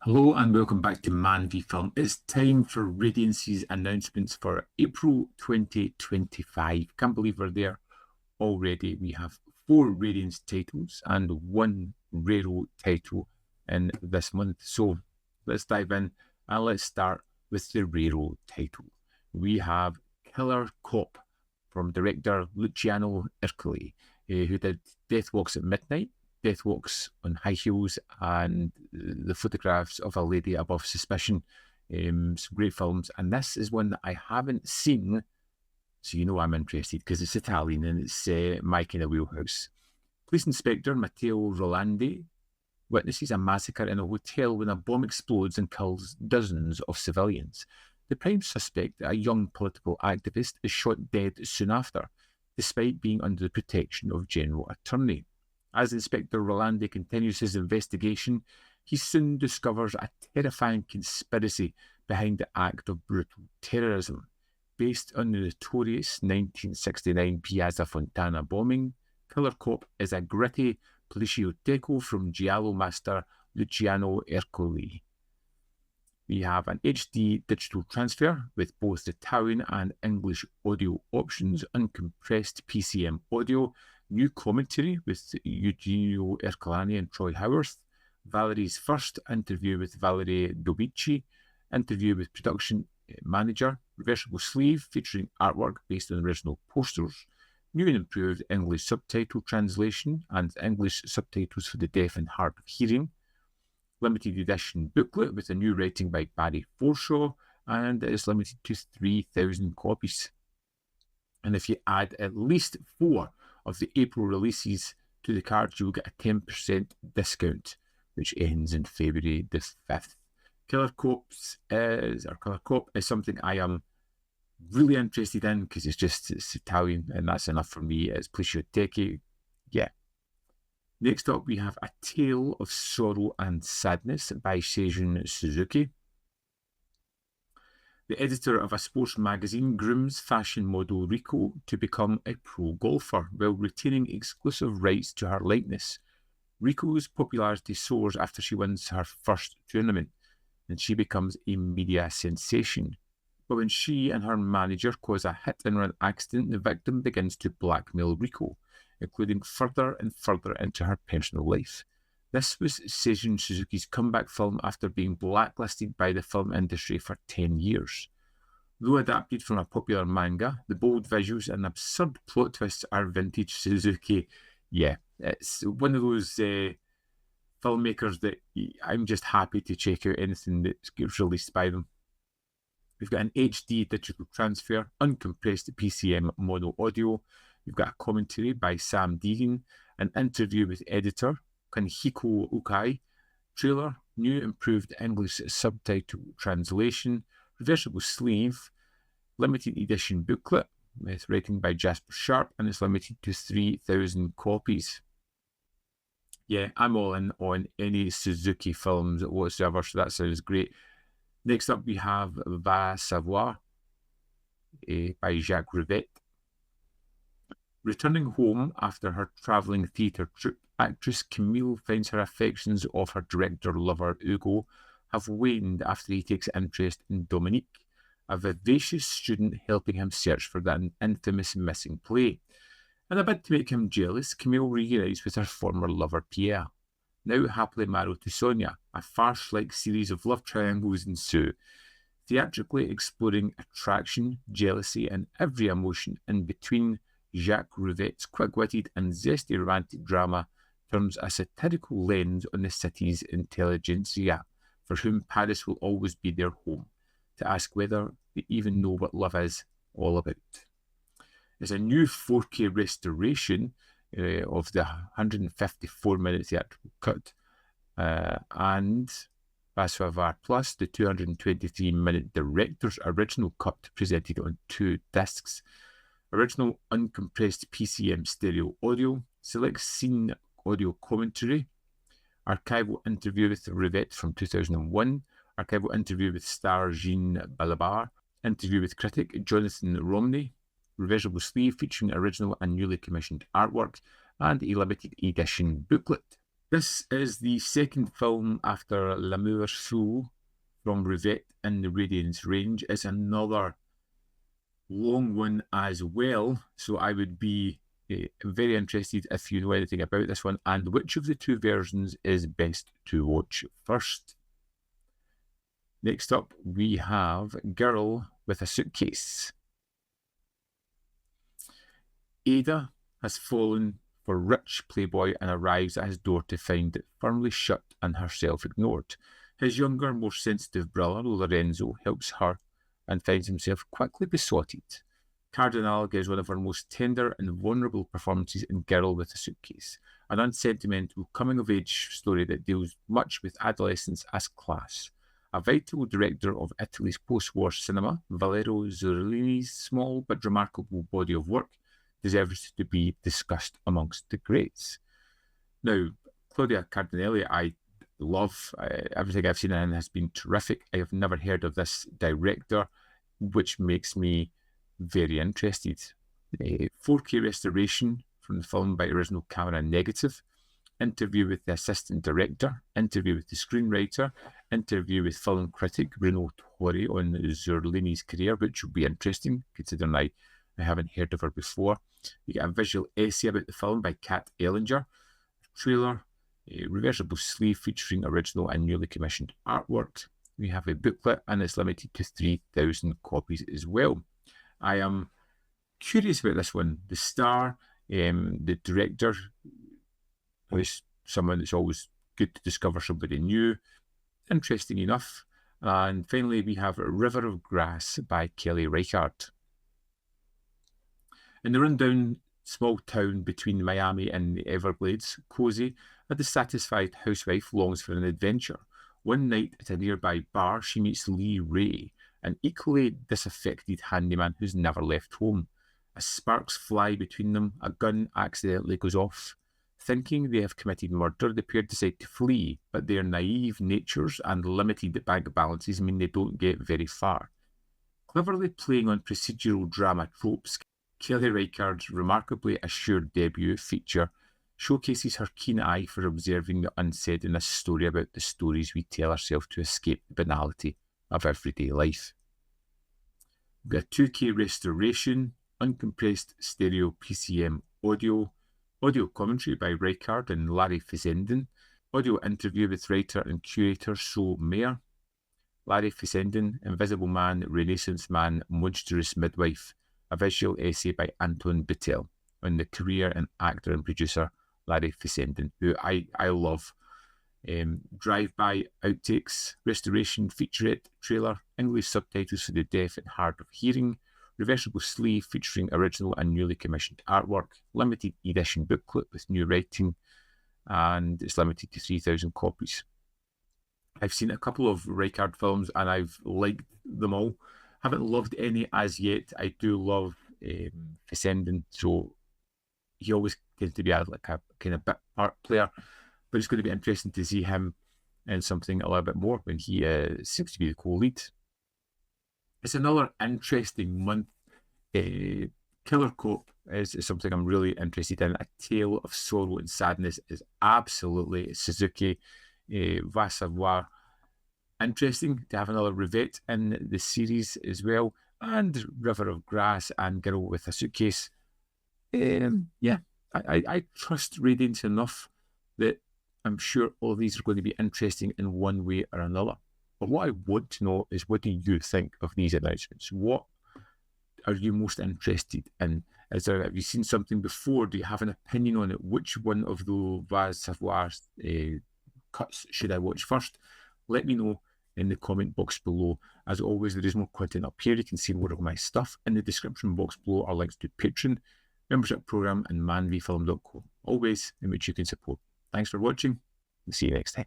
Hello and welcome back to ManVFilm. It's time for Radiance's announcements for April 2025. Can't believe we're there already. We have 4 Radiance titles and 1 Raro title in this month. So let's dive in and let's start with the Raro title. We have Killer Cop from director Luciano Ercole, who did Death Walks at Midnight, Death Walks on High Heels, and the Photographs of a Lady Above Suspicion. Some great films. And this is one that I haven't seen, so you know I'm interested because it's Italian and it's my kind of wheelhouse. Police Inspector Matteo Rolandi witnesses a massacre in a hotel when a bomb explodes and kills dozens of civilians. The prime suspect, a young political activist, is shot dead soon after, despite being under the protection of General Attorney. As Inspector Rolandi continues his investigation, he soon discovers a terrifying conspiracy behind the act of brutal terrorism. Based on the notorious 1969 Piazza Fontana bombing, Killer Cop is a gritty poliziotto from giallo master Luciano Ercole. We have an HD digital transfer with both Italian and English audio options, uncompressed PCM audio, new commentary with Eugenio Ercolani and Troy Howarth, Valerie's first interview with Valerie Dobici, interview with production manager, reversible sleeve featuring artwork based on original posters, new and improved English subtitle translation and English subtitles for the deaf and hard of hearing, limited edition booklet with a new writing by Barry Forshaw, and it is limited to 3,000 copies. And if you add at least 4 of the April releases to the card, you'll get a 10% discount, which ends in February the 5th. Killer Cop is something I am really interested in because it's Italian and that's enough for me. It's Plesiotechi. Yeah. Next up, we have A Tale of Sorrow and Sadness by Seijun Suzuki. The editor of a sports magazine grooms fashion model Riko to become a pro golfer while retaining exclusive rights to her likeness. Riko's popularity soars after she wins her first tournament, and she becomes a media sensation. But when she and her manager cause a hit-and-run accident, the victim begins to blackmail Riko, including further and further into her personal life. This was Seijun Suzuki's comeback film after being blacklisted by the film industry for 10 years. Though adapted from a popular manga, the bold visuals and absurd plot twists are vintage Suzuki. Yeah, it's one of those filmmakers that I'm just happy to check out anything that gets released by them. We've got an HD digital transfer, uncompressed PCM mono audio. We've got a commentary by Sam Deegan, an interview with editor Kanhiko Ukai, trailer, new improved English subtitle translation, reversible sleeve, limited edition booklet with writing by Jasper Sharp, and it's limited to 3,000 copies. Yeah, I'm all in on any Suzuki films whatsoever, so that sounds great. Next up, we have Va Savoir by Jacques Rivette. Returning home after her travelling theatre troupe, actress Camille finds her affections of her director-lover Hugo have waned after he takes interest in Dominique, a vivacious student helping him search for that infamous missing play. In a bid to make him jealous, Camille reunites with her former lover Pierre. Now happily married to Sonia, a farce-like series of love triangles ensue, theatrically exploring attraction, jealousy, and every emotion in between. Jacques Rivette's quick-witted and zesty romantic drama turns a satirical lens on the city's intelligentsia, for whom Paris will always be their home, to ask whether they even know what love is all about. It's a new 4K restoration of the 154-minute theatrical cut, and Bassavar Plus, the 223-minute director's original cut presented on 2 discs. Original uncompressed PCM stereo audio, select scene audio commentary, archival interview with Rivette from 2001, archival interview with star Jean Balabar, interview with critic Jonathan Romney, reversible sleeve featuring original and newly commissioned artwork, and a limited edition booklet. This is the second film after L'amour fou from Rivette in the Radiance range. It's another long one as well, so I would be very interested if you know anything about this one and which of the two versions is best to watch first. Next up, we have Girl with a Suitcase. Ada has fallen for rich playboy and arrives at his door to find it firmly shut and herself ignored. His younger, more sensitive brother, Lorenzo, helps her and finds himself quickly besotted. Cardinal gives one of her most tender and vulnerable performances in Girl with a Suitcase, an unsentimental coming-of-age story that deals much with adolescence as class. A vital director of Italy's post-war cinema, Valerio Zurlini's small but remarkable body of work deserves to be discussed amongst the greats. Now, Claudia Cardinelli, I love. Everything I've seen in has been terrific. I have never heard of this director, which makes me very interested. 4K restoration from the film by original camera negative, interview with the assistant director, interview with the screenwriter, interview with film critic Bruno Torre on Zurlini's career, which will be interesting considering I haven't heard of her before. You get a visual essay about the film by Kat Ellinger, a trailer, a reversible sleeve featuring original and newly commissioned artwork. We have a booklet and it's limited to 3,000 copies as well. I am curious about this one. The star, the director, is someone that's always good to discover somebody new. Interesting enough. And finally, we have River of Grass by Kelly Reichardt. In the rundown small town between Miami and the Everglades, Cozy, a dissatisfied housewife longs for an adventure. One night at a nearby bar, she meets Lee Ray, an equally disaffected handyman who's never left home. As sparks fly between them, a gun accidentally goes off. Thinking they have committed murder, the pair decide to flee, but their naive natures and limited bank balances mean they don't get very far. Cleverly playing on procedural drama tropes, Kelly Reichardt's remarkably assured debut feature showcases her keen eye for observing the unsaid in this story about the stories we tell ourselves to escape the banality of everyday life. We've got a 2K restoration, uncompressed stereo PCM audio commentary by Reichardt and Larry Fessenden, audio interview with writer and curator So Mayer, Larry Fessenden, Invisible Man, Renaissance Man, Monstrous Midwife, a visual essay by Anton Bittel on the career and actor and producer Larry Fessenden, who I love. Drive-by outtakes, restoration featurette trailer, English subtitles for the deaf and hard of hearing, reversible sleeve featuring original and newly commissioned artwork, limited edition booklet with new writing, and it's limited to 3,000 copies. I've seen a couple of Reichardt films and I've liked them all. Haven't loved any as yet. I do love Fessenden, so he always tends to be a kind of bit part player, but it's going to be interesting to see him in something a little bit more when he seems to be the co-lead. It's another interesting month. Killer Cop is something I'm really interested in. A Tale of Sorrow and Sadness is absolutely Suzuki Va Savoir. Interesting to have another Rivette in the series as well, and River of Grass and Girl with a Suitcase. I trust Radiance enough that I'm sure all these are going to be interesting in one way or another. But what I want to know is, what do you think of these announcements? What are you most interested in? Have you seen something before? Do you have an opinion on it? Which one of the Va Savoir cuts should I watch first? Let me know in the comment box below. As always, there is more content up here. You can see more of my stuff. In the description box below are links to Patreon, membership program, and ManVFilm.com, always in which you can support. Thanks for watching. We'll see you next time.